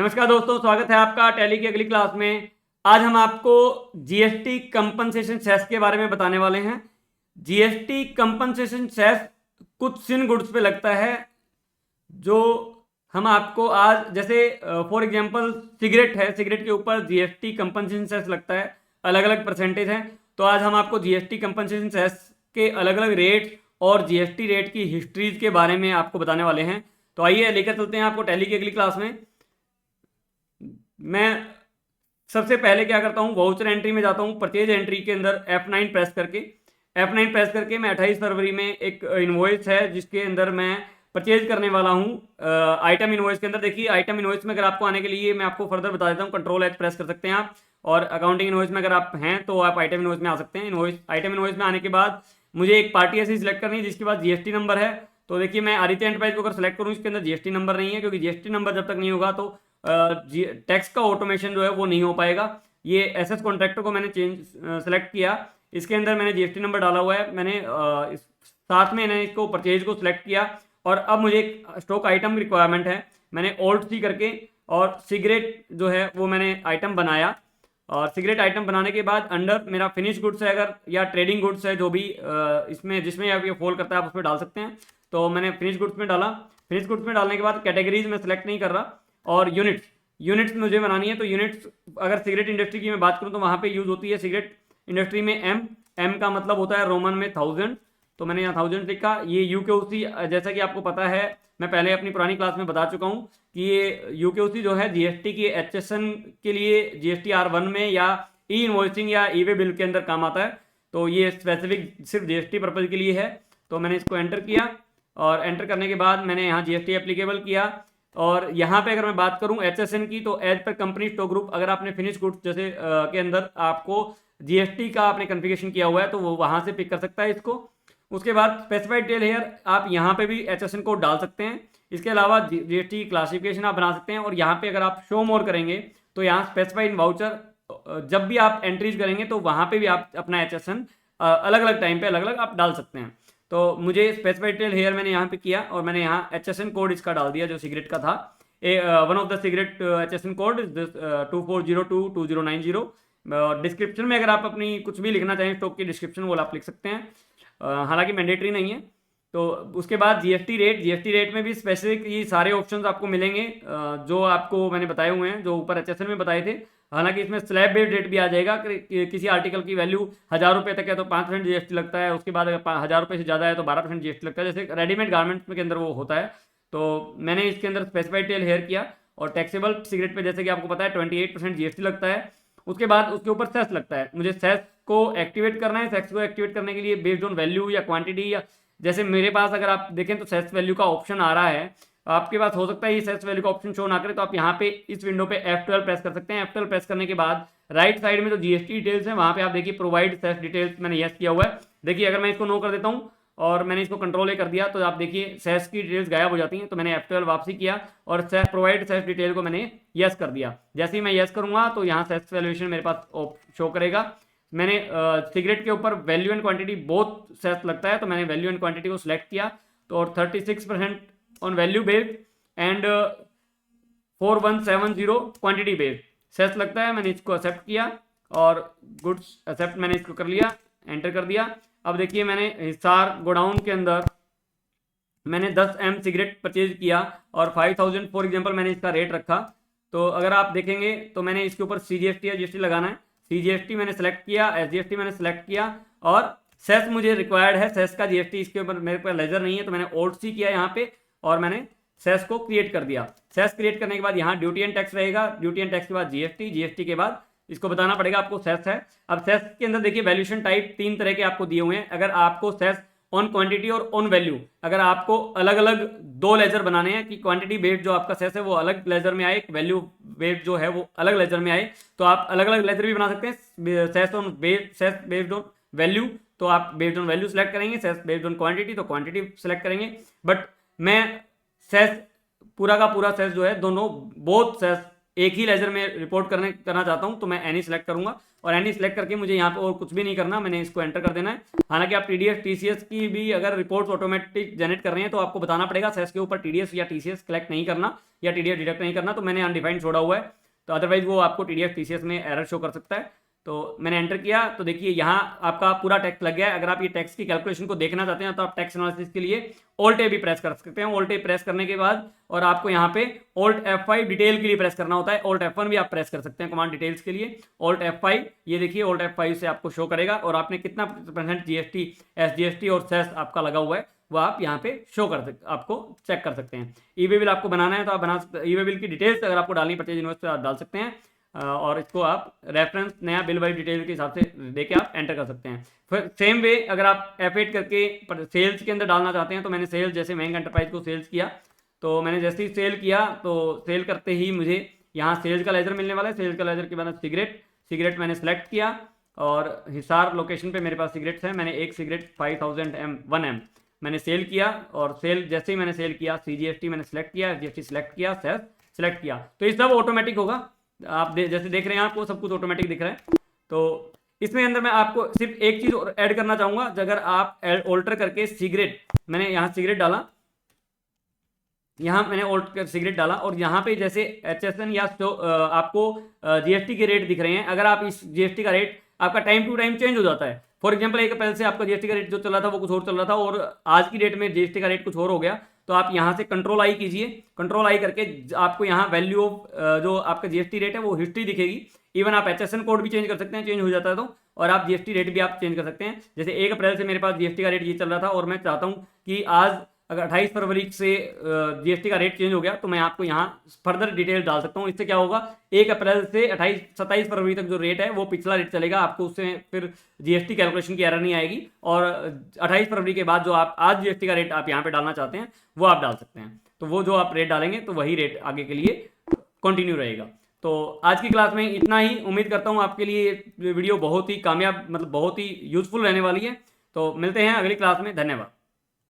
नमस्कार दोस्तों, स्वागत है आपका टैली की अगली क्लास में। आज हम आपको जीएसटी कंपनसेशन सेस के बारे में बताने वाले हैं। जीएसटी कंपनसेशन सेस कुछ सिन गुड्स पे लगता है जो हम आपको आज, जैसे फॉर एग्जांपल सिगरेट है, सिगरेट के ऊपर जीएसटी कंपनसेशन सेस लगता है, अलग अलग परसेंटेज हैं। तो आज हम आपको जीएसटी कंपनसेशन सेस के अलग अलग रेट और जीएसटी रेट की हिस्ट्रीज के बारे में आपको बताने वाले हैं। तो आइए लेकर चलते हैं आपको टैली की अगली क्लास में। मैं सबसे पहले क्या करता हूँ, वाउचर एंट्री में जाता हूँ। परचेज एंट्री के अंदर F9 प्रेस करके मैं 28 फरवरी में एक इनवॉइस है जिसके अंदर मैं परचेज करने वाला हूँ। आइटम इनवॉइस के अंदर देखिए, आइटम इनवॉइस में अगर आपको आने के लिए मैं आपको फर्दर बता देता हूँ, Ctrl+H प्रेस कर सकते हैं आप। और अकाउंटिंग इनवॉइस में अगर आप हैं तो आप आइटम इनवॉइस में आ सकते हैं। आइटम इनवॉइस में आने के बाद मुझे एक पार्टी ऐसी सिलेक्ट करनी है जिसके पास जीएसटी नंबर है। तो देखिए, मैं आदित्य एंटरप्राइज को अगर सेलेक्ट करूँ, इसके अंदर जीएसटी नंबर नहीं है, क्योंकि जीएसटी नंबर जब तक नहीं होगा तो टैक्स का ऑटोमेशन जो है वो नहीं हो पाएगा। ये एसएस कॉन्ट्रैक्टर को मैंने सेलेक्ट किया, इसके अंदर मैंने जीएसटी नंबर डाला हुआ है। मैंने साथ में मैंने इसको परचेज को सिलेक्ट किया और अब मुझे एक स्टॉक आइटम रिक्वायरमेंट है। मैंने Alt+C करके और सिगरेट जो है वो मैंने आइटम बनाया। और सिगरेट आइटम बनाने के बाद अंडर मेरा फिनिश गुड्स है अगर, या ट्रेडिंग गुड्स है, जो भी इसमें जिसमें आप ये फॉल करता है आप उसमें डाल सकते हैं। तो मैंने फिनिश गुड्स में डाला। फिनिश गुड्स में डालने के बाद कैटेगरीज में सेलेक्ट नहीं कर रहा, और यूनिट्स मुझे बनानी है। तो यूनिट्स अगर सिगरेट इंडस्ट्री की मैं बात करूं तो वहां पे यूज होती है सिगरेट इंडस्ट्री में एम का मतलब होता है रोमन में 1000। तो मैंने यहाँ 1000 लिखा। ये यूकेओसी, जैसा कि आपको पता है, मैं पहले अपनी पुरानी क्लास में बता चुका हूँ कि ये यूकेओसी जो है जीएसटी की HSN के लिए जीएसटी R1 में या ई इनवॉइसिंग या ई वे बिल के अंदर काम आता है। तो ये स्पेसिफिक सिर्फ जीएसटी पर्पज के लिए है। तो मैंने इसको एंटर किया और एंटर करने के बाद मैंने यहाँ जीएसटी एप्लीकेबल किया। और यहाँ पे अगर मैं बात करूँ HSN की, तो as per company stock group, अगर आपने फिनिश गुड्स जैसे के अंदर आपको जीएसटी का आपने कन्फिगरेशन किया हुआ है तो वो वहाँ से पिक कर सकता है इसको। उसके बाद स्पेसिफाइड टेल हेयर, आप यहाँ पे भी HSN कोड डाल सकते हैं। इसके अलावा जीएसटी क्लासिफिकेशन आप बना सकते हैं। और यहाँ पे अगर आप शो मोर करेंगे तो यहाँ स्पेसिफाइड वाउचर, जब भी आप एंट्रीज करेंगे तो वहाँ पे भी आप अपना HSN अलग अलग टाइम पे अलग अलग आप डाल सकते हैं। तो मुझे स्पेसिफाइड टेल हेयर मैंने यहाँ पे किया और मैंने यहाँ HSN कोड इसका डाल दिया जो सिगरेट का था। One of the cigarette HSN code 24022090। Description में अगर आप अपनी कुछ भी लिखना चाहें स्टॉक की डिस्क्रिप्शन, वो आप लिख सकते हैं, हालांकि मैंडेटरी नहीं है। तो उसके बाद जीएसटी रेट में भी स्पेसिफिक ये सारे ऑप्शंस आपको मिलेंगे जो आपको मैंने बताए हुए हैं, जो ऊपर HSN में बताए थे। हालांकि इसमें स्लैब बेस्ड रेट भी आ जाएगा कि किसी आर्टिकल की वैल्यू 1000 रुपये तक है तो 5% जीएसटी लगता है। उसके बाद अगर 1000 रुपये से ज़्यादा है तो 12% जीएसटी लगता है, जैसे रेडीमेड गारमेंट्स के अंदर वो होता है। तो मैंने इसके अंदर स्पेसिफाइड टेल हेयर किया। और टैक्सेबल सिगरेट पे जैसे कि आपको पता है 28% जीएसटी लगता है। उसके बाद उसके ऊपर सेस लगता है। मुझे सेस को एक्टिवेट करना है। सेस को एक्टिवेट करने के लिए बेस्ड ऑन वैल्यू या क्वांटिटी, या जैसे मेरे पास अगर आप देखें तो सेस वैल्यू का ऑप्शन आ रहा है, आपके पास हो सकता है ये सेस वैल्यू का ऑप्शन शो ना करे, तो आप यहाँ पे इस विंडो पे F12 प्रेस कर सकते हैं। F12 प्रेस करने के बाद राइट साइड में जो जीएसटी डिटेल्स है वहाँ पे आप देखिए प्रोवाइड सेस डिटेल्स, मैंने यस किया हुआ है। देखिए अगर मैं इसको नो कर देता हूँ और मैंने इसको Ctrl+A कर दिया तो आप देखिए सेस की डिटेल्स गायब हो जाती हैं। तो मैंने F12 वापसी किया और प्रोवाइड सेस डिटेल को मैंने यस कर दिया। जैसे ही मैं यस करूँगा तो यहाँ सेस वैल्यूएशन मेरे पास शो करेगा। मैंने सिगरेट के ऊपर वैल्यू एंड क्वांटिटी बहुत सेस लगता है, तो मैंने वैल्यू एंड क्वांटिटी को सिलेक्ट किया। तो और 36% on value based and 4170 quantity based cess लगता है। मैंने इसको एक्सेप्ट किया और गुड्स एक्सेप्ट मैंने इसको कर लिया, एंटर कर दिया। अब देखिए मैंने हिसार गोडाउन के अंदर मैंने 10M सिगरेट परचेज किया और 5000 फॉर एग्जांपल मैंने इसका रेट रखा। तो अगर आप देखेंगे तो मैंने इसके ऊपर CGST या GST लगाना है। CGST मैंने सेलेक्ट किया, SGST मैंने सेलेक्ट किया और सेस मुझे रिक्वायर्ड है। सेस का GST इसके ऊपर मेरे पास लेजर नहीं है, तो मैंने Alt+C किया यहाँ पे और मैंने सेस को क्रिएट कर दिया। सेस क्रिएट करने के बाद यहाँ ड्यूटी एंड टैक्स रहेगा। ड्यूटी एंड टैक्स के बाद GST के बाद इसको बताना पड़ेगा आपको सेस है। अब सेस के अंदर देखिए वैल्यूएशन टाइप 3 तरह के आपको दिए हुए हैं। अगर आपको सेस ऑन क्वांटिटी और ऑन वैल्यू, अगर आपको अलग अलग 2 लेजर बनाने हैं कि क्वांटिटी बेस्ड जो आपका सेस है वो अलग लेजर में आए, वैल्यू बेस्ड जो है वो अलग लेजर में आए, तो आप अलग अलग लेजर भी बना सकते हैं। सेस बेस्ड ऑन वैल्यू तो आप बेस्ड ऑन वैल्यू सेलेक्ट करेंगे, सेस बेस्ड ऑन क्वांटिटी तो क्वांटिटी सेलेक्ट करेंगे। बट मैं सेस पूरा का पूरा सेस जो है दोनों बोथ सेस एक ही लेजर में रिपोर्ट करना चाहता हूं तो मैं एनी सेलेक्ट करूंगा और एनी सेलेक्ट करके मुझे यहाँ पे और कुछ भी नहीं करना, मैंने इसको एंटर कर देना है। हालांकि आप टीडीएस टीसीएस की भी अगर रिपोर्ट्स ऑटोमेटिक जनरेट कर रहे हैं तो आपको बताना पड़ेगा सेस के ऊपर टीडीएस या टीसीएस कलेक्ट नहीं करना या टीडीएस डिडक्ट नहीं करना, तो मैंने अनडिफाइंड छोड़ा हुआ है, तो अदरवाइज वो आपको टीडीएस टीसीएस में एरर शो कर सकता है। तो मैंने एंटर किया तो देखिए यहाँ आपका पूरा टेक्स्ट लग गया है। अगर आप ये टेक्स्ट की कैलकुलेशन को देखना चाहते हैं तो आप टेक्स्ट एनालिसिस के लिए ऑल्ट ए भी प्रेस कर सकते हैं। ऑल्ट ए प्रेस करने के बाद और आपको यहाँ पे ऑल्ट F5 डिटेल के लिए प्रेस करना होता है। ऑल्ट F1 भी आप प्रेस कर सकते हैं कमांड डिटेल्स के लिए। ऑल्ट F5 ये देखिए ऑल्ट F5 से आपको शो करेगा और आपने कितना % जीएसटी एसजीएसटी और सेस आपका लगा हुआ है वो आप यहाँ पे शो कर सकते, आपको चेक कर सकते हैं। ई वे बिल आपको बनाना है तो आप बना सकते हैं। ई वे बिल की डिटेल्स अगर आपको डालनी परचेज इनवॉइस पे आप डाल सकते हैं और इसको आप रेफरेंस नया बिल वाली डिटेल के हिसाब से देके आप एंटर कर सकते हैं। फिर सेम वे अगर आप F8 करके सेल्स के अंदर डालना चाहते हैं तो मैंने सेल्स जैसे महंगा एंटरप्राइज को सेल्स किया तो मैंने जैसे ही सेल किया तो सेल करते ही मुझे यहाँ सेल्स का लेजर मिलने वाला है। सेल्स का लेजर के बाद सिगरेट मैंने सेलेक्ट किया और हिसार लोकेशन पे मेरे पास सिगरेट्स हैं। मैंने एक सिगरेट 5000 1M मैंने सेल किया और सेल जैसे ही मैंने सेल किया CGST मैंने सेलेक्ट किया, SGST सेलेक्ट किया, सेस सेलेक्ट किया, तो ये सब ऑटोमेटिक होगा। आप जैसे देख रहे हैं आपको सब कुछ ऑटोमेटिक दिख रहा है। तो इसमें अंदर मैं आपको सिर्फ एक चीज़ और ऐड करना चाहूँगा, अगर आप ऑल्टर करके सिगरेट, मैंने यहाँ सिगरेट डाला, यहाँ मैंने ऑल्ट कर सिगरेट डाला और यहाँ पे जैसे HSN या आपको GST के रेट दिख रहे हैं। अगर आप इस GST का रेट आपका टाइम टू टाइम चेंज हो जाता है। फॉर एग्जांपल 1 अप्रैल से आपका GST का रेट जो चल रहा था वो कुछ और चल रहा था और आज की डेट में GST का रेट कुछ और हो गया, तो आप यहाँ से कंट्रोल आई कीजिए। कंट्रोल आई करके आपको यहाँ वैल्यू ऑफ जो आपका GST रेट है वो हिस्ट्री दिखेगी। इवन आप HSN कोड भी चेंज कर सकते हैं, चेंज हो जाता है तो, और आप GST रेट भी आप चेंज कर सकते हैं। जैसे 1 अप्रैल से मेरे पास GST का रेट ये चल रहा था और मैं चाहता हूँ कि आज अगर 28 फरवरी से GST का रेट चेंज हो गया तो मैं आपको यहाँ फर्दर डिटेल डाल सकता हूँ। इससे क्या होगा, 1 अप्रैल से 27 फरवरी तक जो रेट है वो पिछला रेट चलेगा, आपको उससे फिर GST कैलकुलेशन की एरर नहीं आएगी। और 28 फरवरी के बाद जो आप आज GST का रेट आप यहाँ पे डालना चाहते हैं वो आप डाल सकते हैं। तो वो जो आप रेट डालेंगे तो वही रेट आगे के लिए कंटिन्यू रहेगा। तो आज की क्लास में इतना ही। उम्मीद करता हूँ आपके लिए वीडियो बहुत ही कामयाब, मतलब बहुत ही यूजफुल रहने वाली है। तो मिलते हैं अगली क्लास में। धन्यवाद।